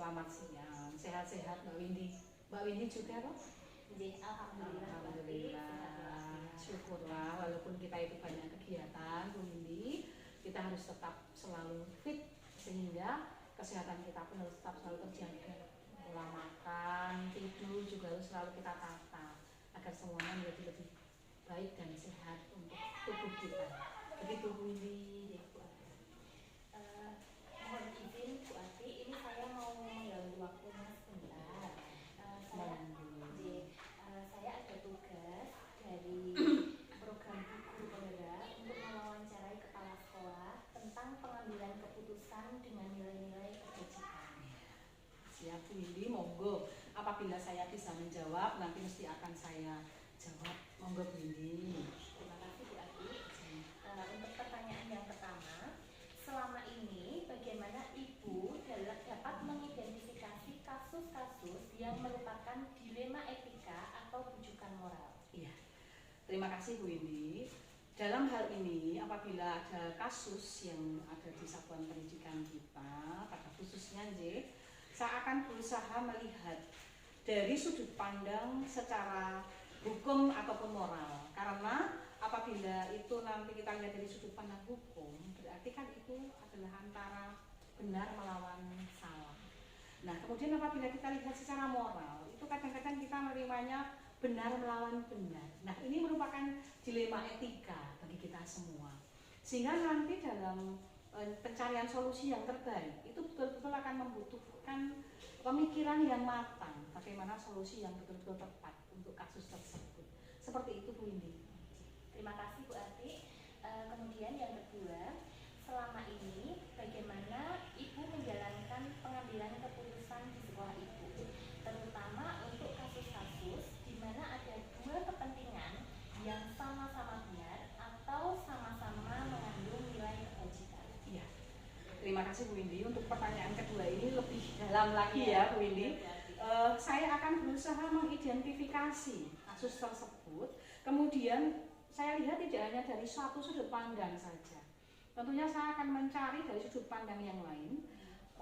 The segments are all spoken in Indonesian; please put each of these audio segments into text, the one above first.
selamat siang. Sehat-sehat Mbak Windy. Mbak Windy juga toh? Alhamdulillah. Alhamdulillah. Syukurlah walaupun kita itu banyak kegiatan Bu Windy, kita harus tetap selalu fit sehingga kesehatan kita pun harus tetap selalu terjaga. Pola makan, tidur juga harus selalu kita tata agar semuanya menjadi lebih baik dan sehat untuk tubuh kita. Begitu Bu Windy. Mohon izin Bu Ati, ini saya mau mengganggu waktunya sebentar. Saya ada tugas dari program Guru Penggerak untuk mewawancarai kepala sekolah tentang pengambilan keputusan dengan nilai-nilai kebajikan. Siap Bu Windy, monggo. Apabila saya bisa menjawab, nanti mesti akan saya jawab. Monggo Bu Windy. Terima kasih Bu Ati. Untuk pertanyaan yang pertama, selama ini bagaimana Ibu dapat mengidentifikasi kasus-kasus yang merupakan dilema etika atau rujukan moral? Iya, terima kasih Bu Windy. Dalam hal ini, apabila ada kasus yang ada di satuan pendidikan kita, pada khususnya saya akan berusaha melihat dari sudut pandang secara hukum ataupun moral. Karena apabila itu nanti kita lihat dari sudut pandang hukum, berarti kan itu adalah antara benar melawan salah. Nah, kemudian apabila kita lihat secara moral, itu kadang-kadang kita menerimanya benar melawan benar. Nah, ini merupakan dilema etika bagi kita semua. Sehingga nanti dalam pencarian solusi yang terbaik itu betul-betul akan membutuhkan pemikiran yang matang, bagaimana solusi yang betul-betul tepat untuk kasus tersebut. Seperti itu Bu Windy. Terima kasih Bu Ati. Kemudian yang kedua, selama ini bagaimana Ibu menjalankan pengambilan keputusan di sekolah Ibu, terutama untuk kasus-kasus di mana ada dua kepentingan yang sama-sama benar atau sama-sama mengandung nilai kebajikan? Iya. Terima kasih Bu Windy. Untuk pertanyaan kedua ini lebih dalam lagi ya Bu Windy. Saya akan berusaha mengidentifikasi kasus tersebut. Kemudian saya lihat tidak hanya dari satu sudut pandang saja. Tentunya saya akan mencari dari sudut pandang yang lain.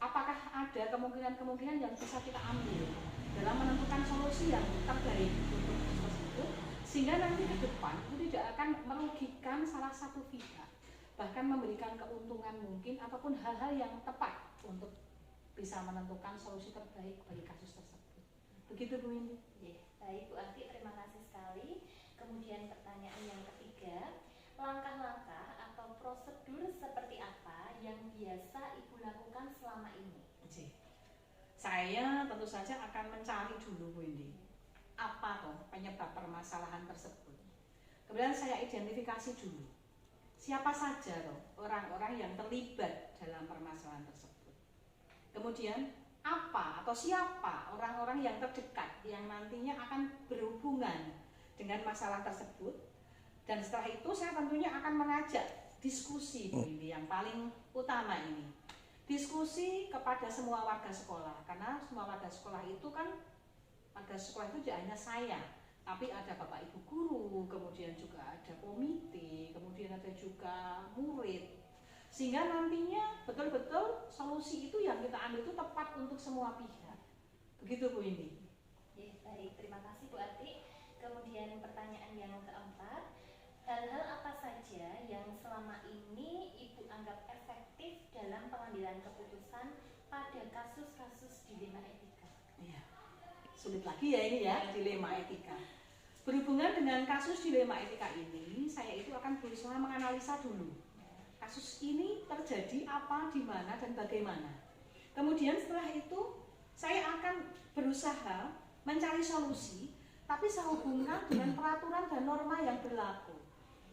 Apakah ada kemungkinan-kemungkinan yang bisa kita ambil dalam menentukan solusi yang terbaik untuk kasus tersebut, sehingga nanti ke depan itu tidak akan merugikan salah satu pihak, bahkan memberikan keuntungan mungkin ataupun hal-hal yang tepat untuk bisa menentukan solusi terbaik bagi kasus tersebut. Begitu Bu Windy. Baik Bu Ati, terima kasih sekali. Kemudian pertanyaan yang ketiga, langkah-langkah atau prosedur seperti apa yang biasa Ibu lakukan selama ini? Saya tentu saja akan mencari dulu Bu Windy, apa toh penyebab permasalahan tersebut. Kemudian saya identifikasi dulu siapa saja toh orang-orang yang terlibat dalam permasalahan tersebut. Kemudian apa atau siapa orang-orang yang terdekat yang nantinya akan berhubungan dengan masalah tersebut. Dan setelah itu saya tentunya akan mengajak diskusi Bu Windy yang paling utama ini. Diskusi kepada semua warga sekolah, karena semua warga sekolah itu kan, warga sekolah itu tidak hanya saya, tapi ada Bapak Ibu guru, kemudian juga ada komite, kemudian ada juga murid. Sehingga nantinya betul-betul solusi itu yang kita ambil itu tepat untuk semua pihak. Begitu Bu Windy. Baik, terima kasih Bu Ati. Kemudian pertanyaan yang keempat, hal-hal apa saja yang selama ini Ibu anggap efektif dalam pengambilan keputusan pada kasus-kasus dilema etika? Iya, sulit lagi ya ini ya, dilema etika. Berhubungan dengan kasus dilema etika ini, saya itu akan berusaha menganalisa dulu. Kasus ini terjadi apa, di mana, dan bagaimana. Kemudian setelah itu, saya akan berusaha mencari solusi, tapi sehubungkan dengan peraturan dan norma yang berlaku.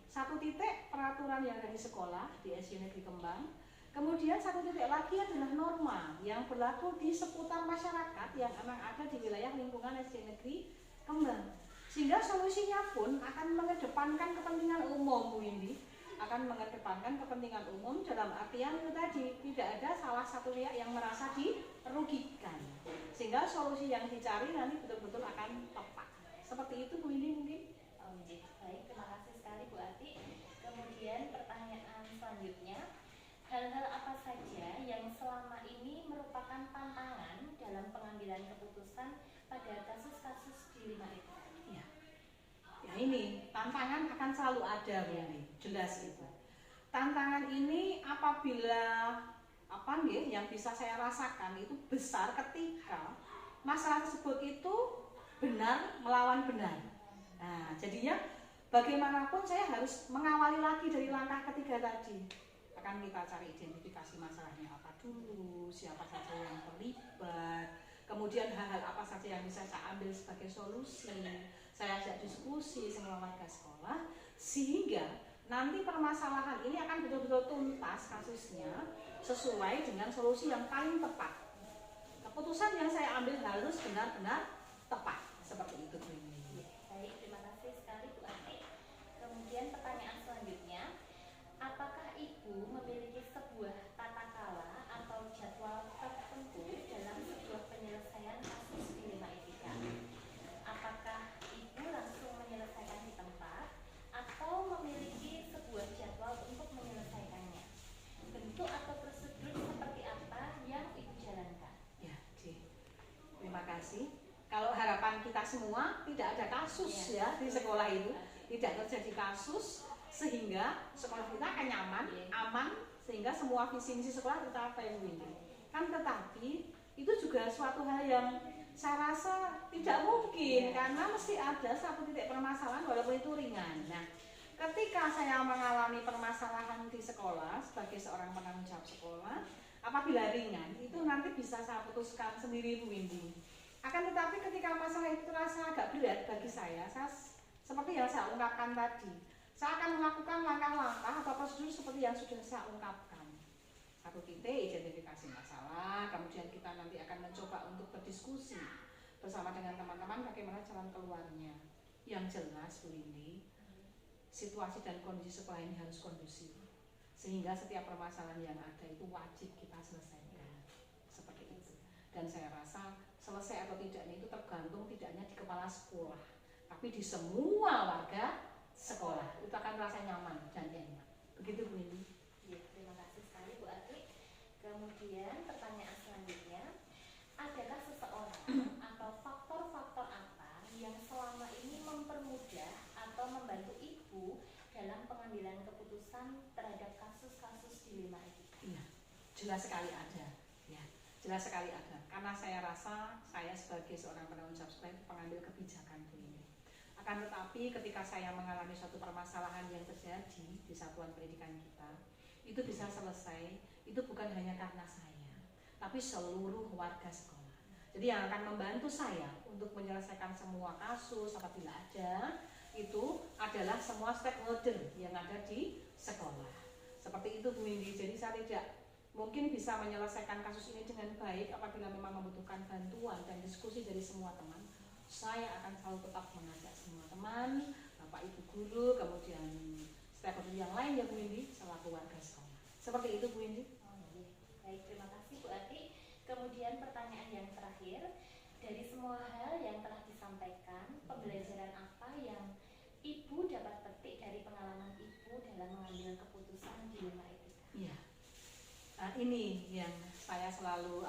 Satu titik peraturan yang dari sekolah di SD Negeri Kembang, kemudian satu titik lagi adalah norma yang berlaku di seputar masyarakat yang memang ada di wilayah lingkungan SD Negeri Kembang. Sehingga solusinya pun akan mengedepankan kepentingan umum Bu Windy, akan mengedepankan kepentingan umum dalam artian itu tadi tidak ada salah satu pihak yang merasa dirugikan, sehingga solusi yang dicari nanti betul-betul akan tepat. Seperti itu Bu Windy mungkin. Baik, terima kasih sekali Bu Ati. Kemudian pertanyaan selanjutnya, hal-hal apa saja yang selama ini merupakan tantangan dalam pengambilan keputusan pada kasus-kasus dilema itu? Ya. Ya ini tantangan akan selalu ada, Bu Indi. Jelas itu. Tantangan ini apabila apa nih yang bisa saya rasakan itu besar ketika masalah tersebut itu benar melawan benar. Nah, jadinya bagaimanapun saya harus mengawali lagi dari langkah ketiga tadi. Akan kita cari identifikasi masalahnya apa dulu, siapa saja yang terlibat, kemudian hal-hal apa saja yang bisa saya ambil sebagai solusi. Saya ajak diskusi semua warga sekolah sehingga nanti permasalahan ini akan betul-betul tuntas kasusnya sesuai dengan solusi yang paling tepat. Keputusan yang saya ambil harus benar-benar tepat. Seperti itu, Bu Indi. Baik, terima kasih sekali Bu Ati. Kemudian pertanyaan selanjutnya, apakah Ibu memiliki sebuah tata cara atau jadwal tertentu dalam sebuah penyelesaian kasus dilema etika? Apakah Ibu langsung menyelesaikan di tempat atau memiliki sebuah jadwal untuk menyelesaikannya? Bentuk atau prosedur seperti apa yang Ibu jalankan? Ya, terima kasih. Kalau harapan kita semua tidak ada kasus ya di sekolah itu, tidak terjadi kasus sehingga sekolah kita akan nyaman, aman, sehingga semua visi misi sekolah tercapai, Bu Indi. Kan tetapi itu juga suatu hal yang saya rasa tidak mungkin karena mesti ada satu titik permasalahan walaupun itu ringan. Nah, ketika saya mengalami permasalahan di sekolah sebagai seorang penanggung jawab sekolah, apabila ringan itu nanti bisa saya putuskan sendiri, Bu Indi. Akan tetapi ketika masalah itu terasa agak berat bagi saya seperti yang saya ungkapkan tadi, saya akan melakukan langkah-langkah atau prosedur seperti yang sudah saya ungkapkan. Satu titik identifikasi masalah, kemudian kita nanti akan mencoba untuk berdiskusi bersama dengan teman-teman bagaimana jalan keluarnya. Yang jelas, Bu Indi, situasi dan kondisi sekolah ini harus kondusif, sehingga setiap permasalahan yang ada itu wajib kita selesaikan. Seperti itu. Dan saya rasa selesai atau tidaknya itu tergantung tidak hanya di kepala sekolah, tapi di semua warga sekolah. Itu akan merasa nyaman dan enak. Begitu, Bu Indi. Ya, terima kasih sekali Bu Ati. Kemudian pertanyaan selanjutnya, adakah seseorang atau faktor-faktor apa yang selama ini mempermudah atau membantu Ibu dalam pengambilan keputusan terhadap kasus-kasus dilema etika? Iya, jelas sekali ada. Ya, jelas sekali ada. Karena saya rasa saya sebagai seorang penanggung jawab sekolah itu pengambil kebijakan, Bu Indi. Akan tetapi ketika saya mengalami suatu permasalahan yang terjadi di satuan pendidikan kita, itu bisa selesai, itu bukan hanya karena saya, tapi seluruh warga sekolah. Jadi yang akan membantu saya untuk menyelesaikan semua kasus apabila ada, itu adalah semua stakeholder yang ada di sekolah. Seperti itu, Bu Indi. Jadi saya tidak mungkin bisa menyelesaikan kasus ini dengan baik apabila memang membutuhkan bantuan dan diskusi dari semua teman. Saya akan selalu tetap mengajak semua teman, Bapak Ibu guru, kemudian stakeholder yang lain ya Bu Indi, selaku warga sekolah. Seperti itu, Bu Indi. Baik, terima kasih Bu Ati. Kemudian pertanyaan yang terakhir, dari semua hal yang telah disampaikan, pembelajaran apa yang Ibu dapat petik dari pengalaman Ibu dalam mengambil keputusan dilema etika? Iya. Ini yang saya selalu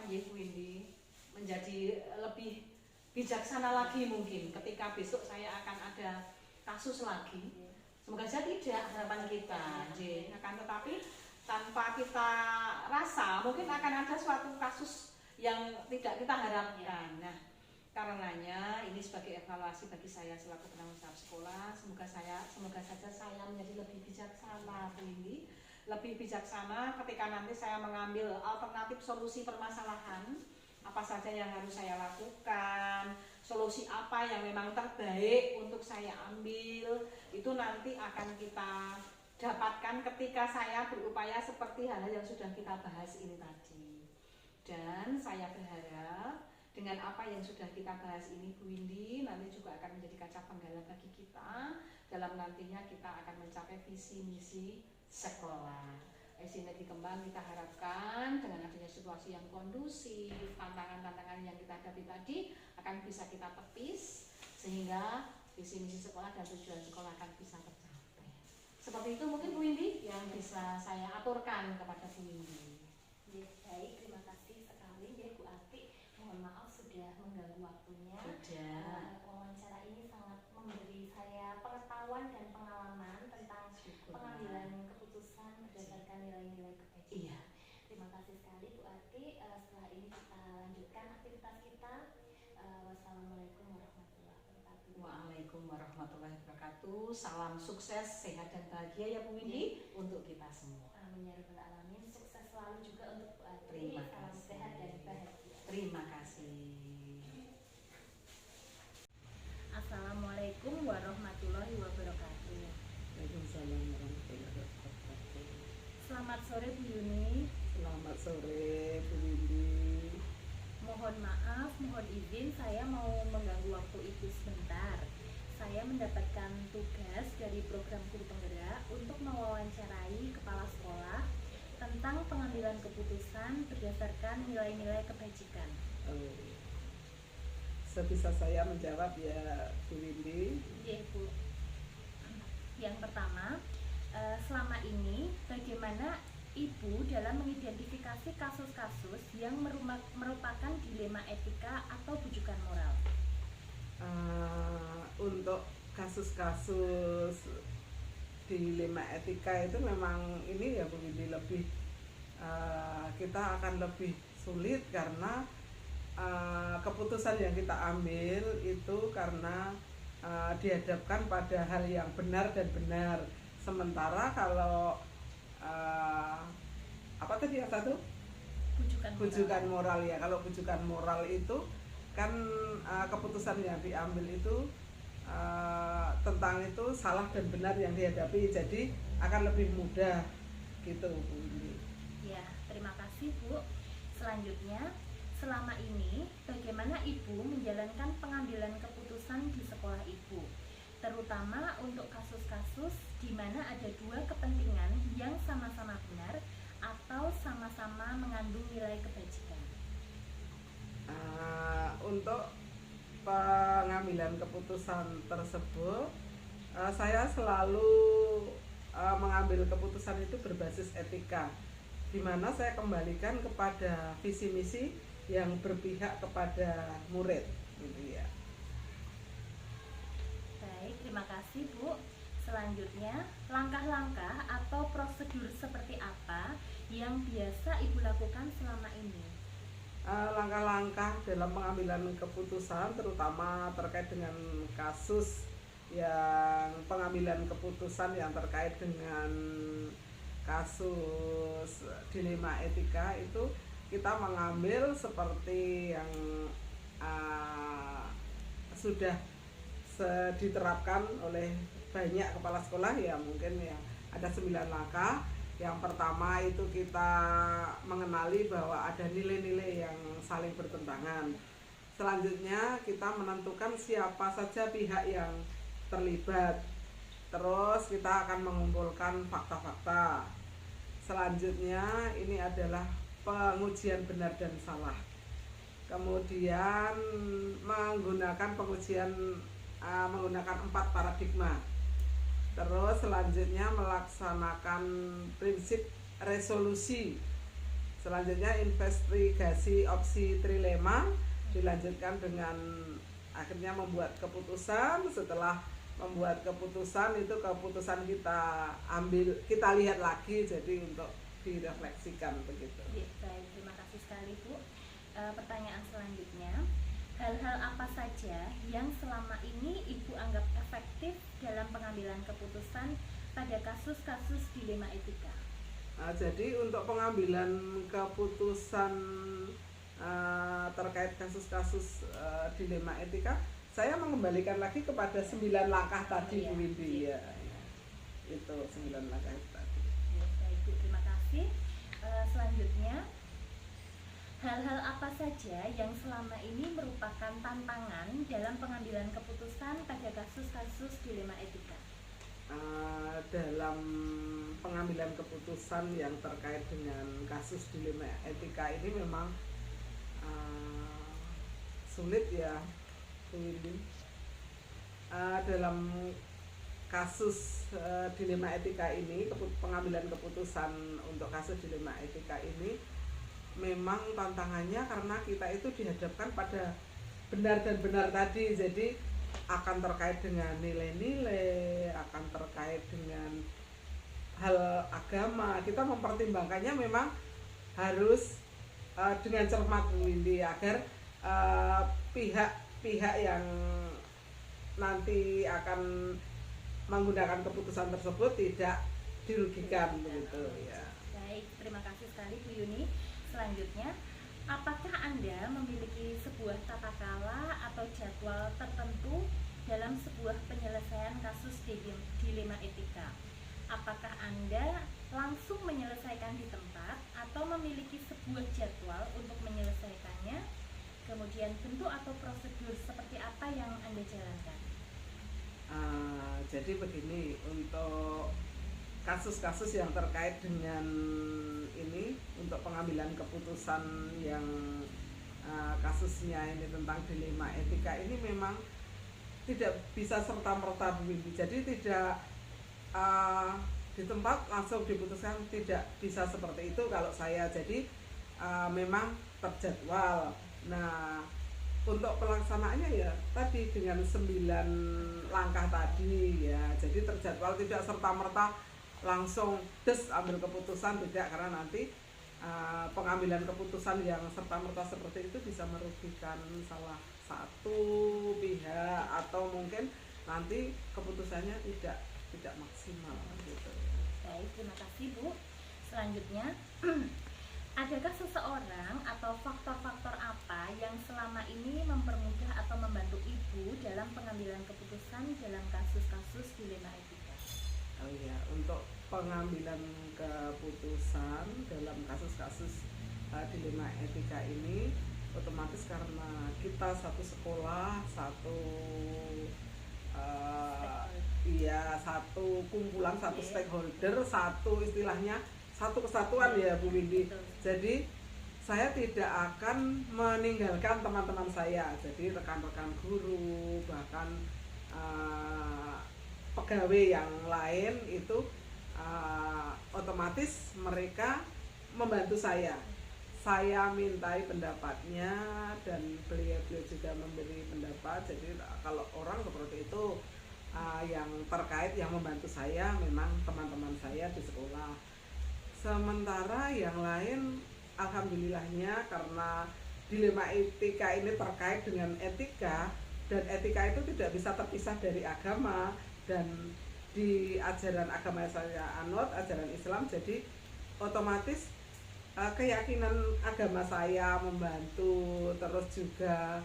Bu Indi, menjadi lebih bijaksana lagi mungkin ketika besok saya akan ada kasus lagi. Semoga saja tidak harapan kita, akan tetapi tanpa kita rasa mungkin akan ada suatu kasus yang tidak kita harapkan. Nah, karenanya ini sebagai evaluasi bagi saya selaku penanggung jawab sekolah, semoga saja saya menjadi lebih bijaksana, Bu Indi. Lebih bijaksana ketika nanti saya mengambil alternatif solusi permasalahan, apa saja yang harus saya lakukan, solusi apa yang memang terbaik untuk saya ambil, itu nanti akan kita dapatkan ketika saya berupaya seperti hal-hal yang sudah kita bahas ini tadi. Dan saya berharap dengan apa yang sudah kita bahas ini, Bu Indi, nanti juga akan menjadi kaca penggalah bagi kita dalam nantinya kita akan mencapai visi misi sekolah. Sinergi kembang kita harapkan dengan adanya situasi yang kondusif, tantangan-tantangan yang kita hadapi tadi akan bisa kita tepis sehingga visi misi sekolah dan tujuan sekolah akan bisa tercapai. Seperti itu mungkin Bu Indi yang bisa saya aturkan kepada Bu Indi. Baik, terima kasih sekali Ati. Setelah ini kita lanjutkan aktivitas kita. Wassalamualaikum warahmatullahi wabarakatuh. Waalaikumsalam warahmatullahi wabarakatuh. Salam sukses, sehat dan bahagia ya Bu Windy untuk kita semua. Amin ya rabbal alamin. Sukses selalu juga untuk Bu Ati. Terima Salam kasih. sehat dan bahagia. Terima kasih. Assalamualaikum warahmatullahi wabarakatuh. Waalaikumsalam warahmatullahi wabarakatuh. Selamat sore Bu Yuni. Selamat sore Bu Windy. Mohon maaf, mohon izin saya mau mengganggu waktu Ibu sebentar. Saya mendapatkan tugas dari program guru penggerak untuk mewawancarai kepala sekolah tentang pengambilan keputusan berdasarkan nilai-nilai kebajikan. Sebisa saya menjawab ya Bu Windy. Iya Bu. Yang pertama, selama ini bagaimana Ibu dalam mengidentifikasi kasus-kasus yang merupakan dilema etika atau bujukan moral? Untuk kasus-kasus dilema etika itu memang ini ya Bu Windy lebih kita akan lebih sulit karena keputusan yang kita ambil itu karena dihadapkan pada hal yang benar dan benar. Sementara kalau apa tadi yang satu? Bujukan moral ya. Kalau bujukan moral itu kan keputusan yang diambil itu tentang itu salah dan benar yang dihadapi, jadi akan lebih mudah gitu Bu Windy. Ya, terima kasih Bu. Selanjutnya, selama ini bagaimana Ibu menjalankan pengambilan keputusan di sekolah Ibu, terutama untuk kasus-kasus di mana ada dua kepentingan yang sama-sama benar atau sama-sama mengandung nilai kebajikan? Untuk pengambilan keputusan tersebut, saya selalu mengambil keputusan itu berbasis etika, di mana saya kembalikan kepada visi misi yang berpihak kepada murid, gitu ya. Baik, terima kasih Bu. Selanjutnya, langkah-langkah atau prosedur seperti apa yang biasa Ibu lakukan selama ini? Langkah-langkah dalam pengambilan keputusan terutama terkait dengan kasus yang pengambilan keputusan yang terkait dengan kasus dilema etika itu kita mengambil seperti yang sudah diterapkan oleh banyak kepala sekolah ya, mungkin ya ada 9 langkah. Yang pertama itu kita mengenali bahwa ada nilai-nilai yang saling bertentangan. Selanjutnya kita menentukan siapa saja pihak yang terlibat. Terus kita akan mengumpulkan fakta-fakta. Selanjutnya ini adalah pengujian benar dan salah. Kemudian menggunakan pengujian menggunakan 4 paradigma. Terus selanjutnya melaksanakan prinsip resolusi. Selanjutnya investigasi opsi trilema, dilanjutkan dengan akhirnya membuat keputusan. Setelah membuat keputusan itu keputusan kita ambil, kita lihat lagi, jadi untuk direfleksikan begitu. Baik, terima kasih sekali Bu. Pertanyaan selanjutnya, hal-hal apa saja yang selama ini Ibu anggap efektif dalam pengambilan keputusan pada kasus-kasus dilema etika? Jadi untuk pengambilan keputusan terkait kasus-kasus dilema etika, saya mengembalikan lagi kepada 9 langkah tadi Bu Windy ya. Itu 9 langkah tadi. Baik Bu, terima kasih. Selanjutnya, hal-hal apa saja yang selama ini merupakan tantangan dalam pengambilan keputusan pada kasus-kasus dilema etika? Dalam pengambilan keputusan yang terkait dengan kasus dilema etika ini memang sulit ya Bu Windy. Dalam kasus dilema etika ini, pengambilan keputusan untuk kasus dilema etika ini memang tantangannya karena kita itu dihadapkan pada benar dan benar tadi, jadi akan terkait dengan nilai-nilai, akan terkait dengan hal agama. Kita mempertimbangkannya memang harus dengan cermat Bu Windy agar pihak-pihak yang nanti akan menggunakan keputusan tersebut tidak dirugikan begitu ya. Baik, terima kasih sekali Bu Yuni. Selanjutnya, apakah Anda memiliki sebuah tata cara atau jadwal tertentu dalam sebuah penyelesaian kasus dilema etika? Apakah Anda langsung menyelesaikan di tempat atau memiliki sebuah jadwal untuk menyelesaikannya? Kemudian bentuk atau prosedur seperti apa yang Anda jalankan? Jadi begini, untuk kasus-kasus yang terkait dengan ini, untuk pengambilan keputusan yang kasusnya ini tentang dilema etika ini memang tidak bisa serta-merta Bu Windy. Jadi tidak di tempat langsung diputuskan, tidak bisa seperti itu kalau saya. Jadi memang terjadwal. Nah, untuk pelaksanaannya ya tadi dengan 9 langkah tadi ya. Jadi terjadwal, tidak serta-merta langsung ambil keputusan, tidak, karena nanti pengambilan keputusan yang serta-merta seperti itu bisa merugikan salah satu pihak atau mungkin nanti keputusannya tidak maksimal gitu. Baik, terima kasih Bu. Selanjutnya, adakah seseorang atau faktor-faktor apa yang selama ini mempermudah atau membantu Ibu dalam pengambilan keputusan dalam kasus-kasus dilema etika? Oh iya, untuk pengambilan keputusan dalam kasus-kasus dilema etika ini otomatis karena kita satu sekolah, satu kumpulan, satu stakeholder, satu istilahnya satu kesatuan ya Bu Windy. Jadi saya tidak akan meninggalkan teman-teman saya, jadi rekan-rekan guru, bahkan pegawai yang lain itu otomatis mereka membantu saya mintai pendapatnya dan beliau juga memberi pendapat. Jadi kalau orang seperti itu yang terkait, yang membantu saya memang teman-teman saya di sekolah. Sementara yang lain alhamdulillahnya karena dilema etika ini terkait dengan etika, dan etika itu tidak bisa terpisah dari agama, dan di ajaran agama saya anut ajaran Islam, jadi otomatis keyakinan agama saya membantu, terus juga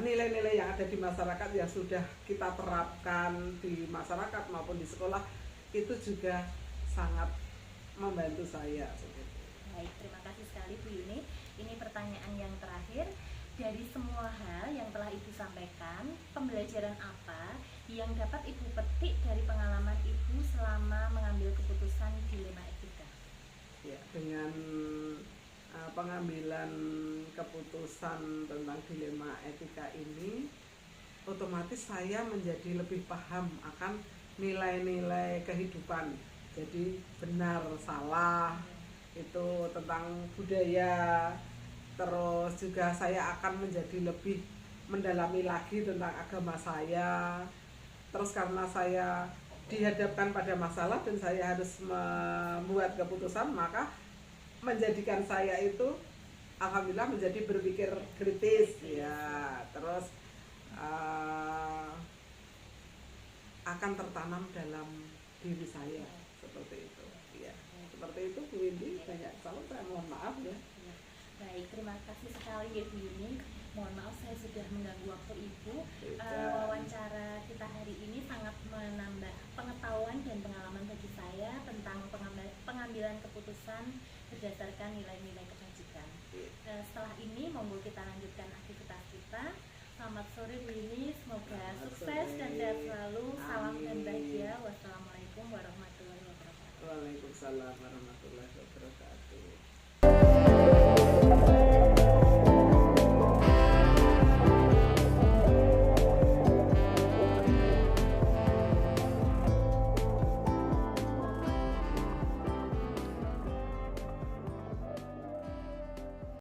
nilai-nilai yang ada di masyarakat yang sudah kita terapkan di masyarakat maupun di sekolah itu juga sangat membantu saya. Baik, terima kasih sekali Bu Yuni. Ini pertanyaan yang terakhir. Dari semua hal yang telah Ibu sampaikan, pembelajaran apa yang dapat Ibu petik dari pengalaman Ibu selama mengambil keputusan dilema etika? Ya, dengan pengambilan keputusan tentang dilema etika ini, otomatis saya menjadi lebih paham akan nilai-nilai kehidupan. Jadi benar salah itu tentang budaya. Terus juga saya akan menjadi lebih mendalami lagi tentang agama saya. Terus karena saya dihadapkan pada masalah dan saya harus membuat keputusan, maka menjadikan saya itu alhamdulillah menjadi berpikir kritis ya. Terus akan tertanam dalam diri saya seperti itu ya. Seperti itu Bu Windy, banyak salah saya mohon maaf ya. Baik, terima kasih sekali ya Bu Yuni. Mohon maaf saya sudah mengganggu waktu Ibu. Wawancara kita hari ini sangat menambah pengetahuan dan pengalaman bagi saya tentang pengambilan keputusan berdasarkan nilai-nilai kebajikan. Setelah ini monggo kita lanjutkan aktivitas kita. Selamat sore Bu Yuni, semoga sukses dan sehat selalu. Salam dan bahagia. Wassalamualaikum warahmatullahi wabarakatuh. Waalaikumsalam warahmatullahi wabarakatuh.